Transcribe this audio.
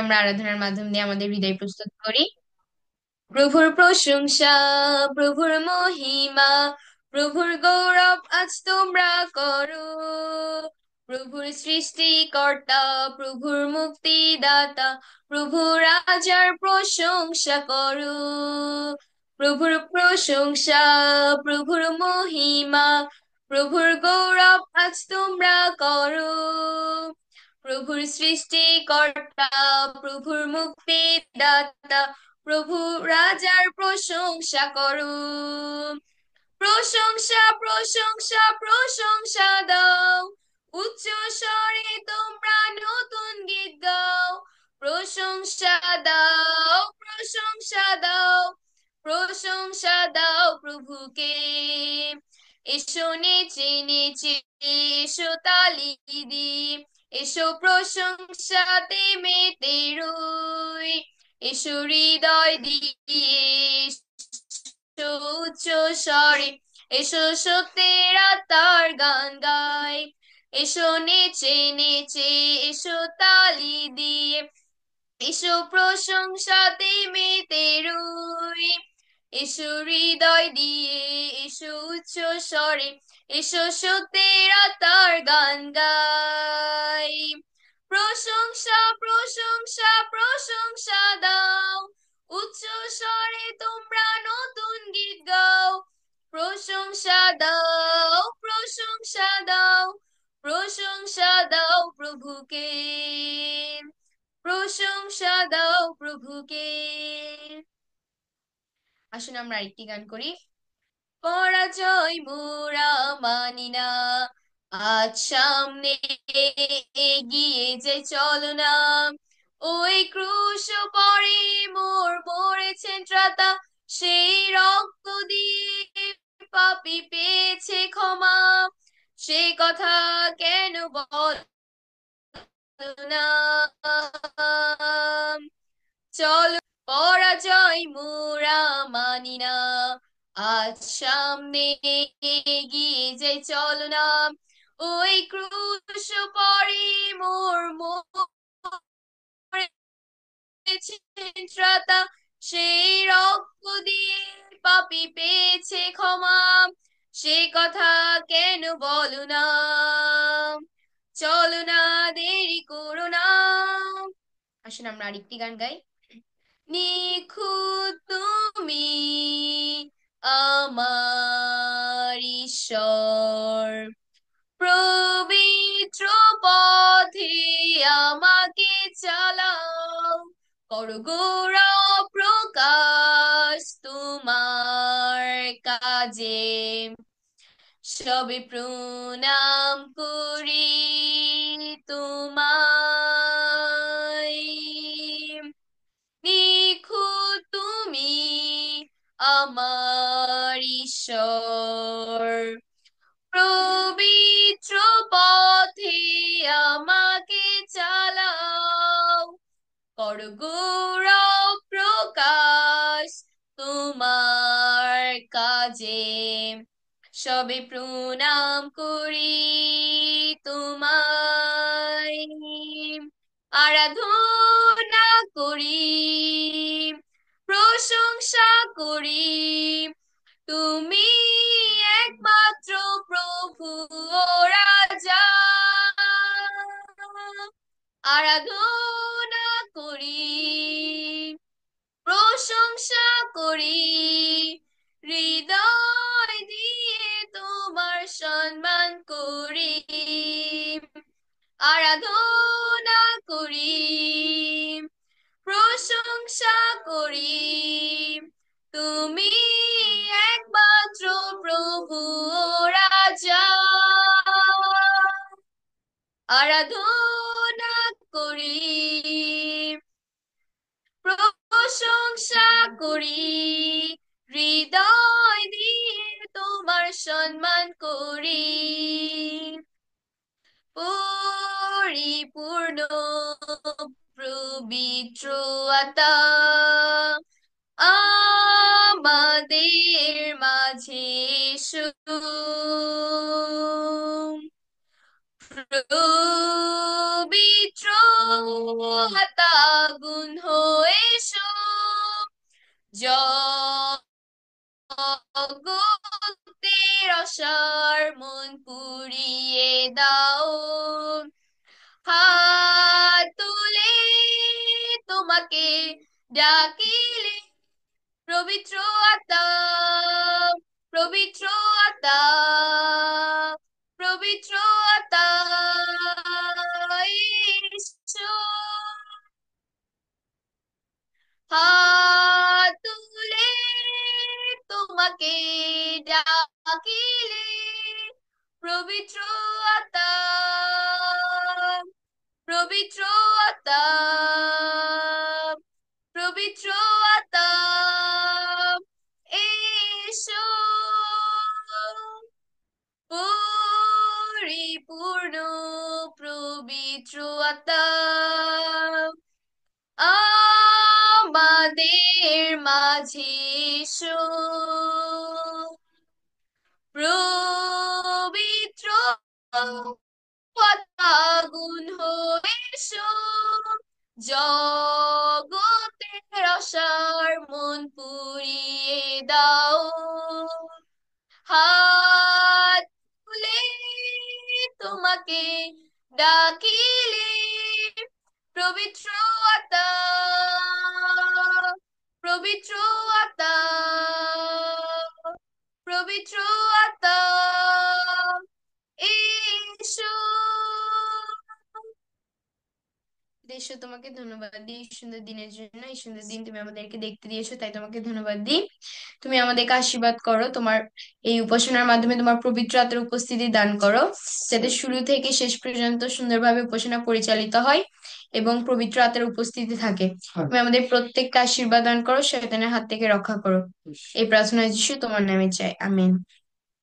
আমরা আরাধনার মাধ্যম দিয়ে আমাদের হৃদয় প্রস্তুত করি। প্রভুর প্রশংসা, প্রভুর মহিমা, প্রভুর গৌরব আজ তোমরা করো। প্রভুর সৃষ্টিকর্তা, প্রভুর মুক্তিদাতা, প্রভু রাজার প্রশংসা করো। প্রভুর প্রশংসা, প্রভুর মহিমা, প্রভুর গৌরব আজ তোমরা করো। প্রভুর সৃষ্টিকর্তা, প্রভুর মুক্তিদাতা, প্রভু রাজার প্রশংসা করো। প্রশংসা প্রশংসা প্রশংসা দাও, উচ্চ স্বরে তোমরা নতুন গীত গাও। প্রশংসা দাও, প্রশংসা দাও, প্রশংসা দাও প্রভুকে। এসো নেচে নেচে, এসো তালি দি, এসো প্রশংসাতে মেতে রই। এসো হৃদয় দিয়ে, এসো উচ্চ স্বরে, এসো সত্যের আত্মার গান গাই। এসো নেচে নেচে, এসো তালি দিয়ে, এসো প্রশংসাতে মেতে রই। এসো হৃদয় দিয়ে, এসো উচ্চ স্বরে, এসো সত্যের আত্মার গান গাই। প্রশংসা প্রশংসা প্রশংসা দাও, উচ্চ স্বরে তোমরা নতুন গীত গাও। প্রশংসা দাও, প্রশংসা দাও, প্রশংসা দাও প্রভুকে। প্রশংসা দাও প্রভুকে। আসুন আমরা আরেকটি গান করি। পরাজয় মোরা মানি না, আজ সামনে এগিয়ে যে চলো না। ওই ক্রুশ পরে মোর মরেছেন ত্রাতা, সেই রক্ত দিয়ে পাপী পেয়েছে ক্ষমা। সে কথা কেন বল না, চলো পরাজয় মোরা মানি না, আজ সামনে এগিয়ে যাই চলো না। ওই ক্রুশ পরে মোর মরেছেন ত্রাতা, সেই রক্ত দিয়ে পাপী পেয়েছে ক্ষমা। সে কথা কেন বলো না, চলো না, দেরি করো না। আসুন আমরা আরেকটি গান গাই। নিখুঁত তুমি আমার ঈশ্বর, পবিত্র পথে আমাকে চালাও। করো গৌরব প্রকাশ তোমার কাজে, সবে প্রণাম করি তোমায়। নিখুঁত তুমি আমার ঈশ্বর, পবিত্র পথে আমাকে চালাও। করো গৌরব প্রকাশ তোমার কাজে, সবে প্রণাম করি তোমায়। আরাধনা করি, প্রশংসা করি, তুমি একমাত্র প্রভু ও রাজা। আরাধনা করি, প্রশংসা করি, হৃদয় দিয়ে তোমার সম্মান করি। আরাধনা করি, প্রশংসা করি, তুমি একমাত্র প্রভু ও রাজা। আরাধনা করি, প্রশংসা করি, হৃদয় দিয়ে তোমার সম্মান করি। পরিপূর্ণ পবিত্র আত্মা আমাদের মাঝে এসো। পবিত্র আগুন হয়ে এসো, জগতের অসার মন পুড়িয়ে দাও। হাত তুলে তোমাকে ডাকিলে, পবিত্র আত্মা, পবিত্র আত্মা, পবিত্র আত্মা এসো। হাত তুলে তোমাকে ডাকিলে, পবিত্র আত্মা, পবিত্র আত্মা, পবিত্র আত্মা এসো। পরিপূর্ণ পবিত্র আত্মা আমাদের মাঝে এসো। পবিত্র আগুন হয়ে এসো, জগতের আশার মন পুড়িয়ে দাও। হাত তুলে তোমাকে ডাকিলে, পবিত্র আত্মা, পবিত্র আত্মা, পবিত্র আত্মা এসো। দেশো, তোমাকে ধন্যবাদ দিই এই সুন্দর দিনের জন্য। এই সুন্দর দিন তুমি আমাদেরকে দেখতে দিয়েছো, তাই তোমাকে ধন্যবাদ দিই। তুমি আমাদেরকে আশীর্বাদ করো, তোমার এই উপাসনার মাধ্যমে তোমার পবিত্র আত্মার উপস্থিতি দান করো, যাতে শুরু থেকে শেষ পর্যন্ত সুন্দরভাবে উপাসনা পরিচালিত হয় এবং পবিত্র আত্মার উপস্থিতি থাকে। তুমি আমাদের প্রত্যেককে আশীর্বাদ দান করো, শয়তানের হাত থেকে রক্ষা করো। এই প্রার্থনা যিশু তোমার নামে চাই, আমিন।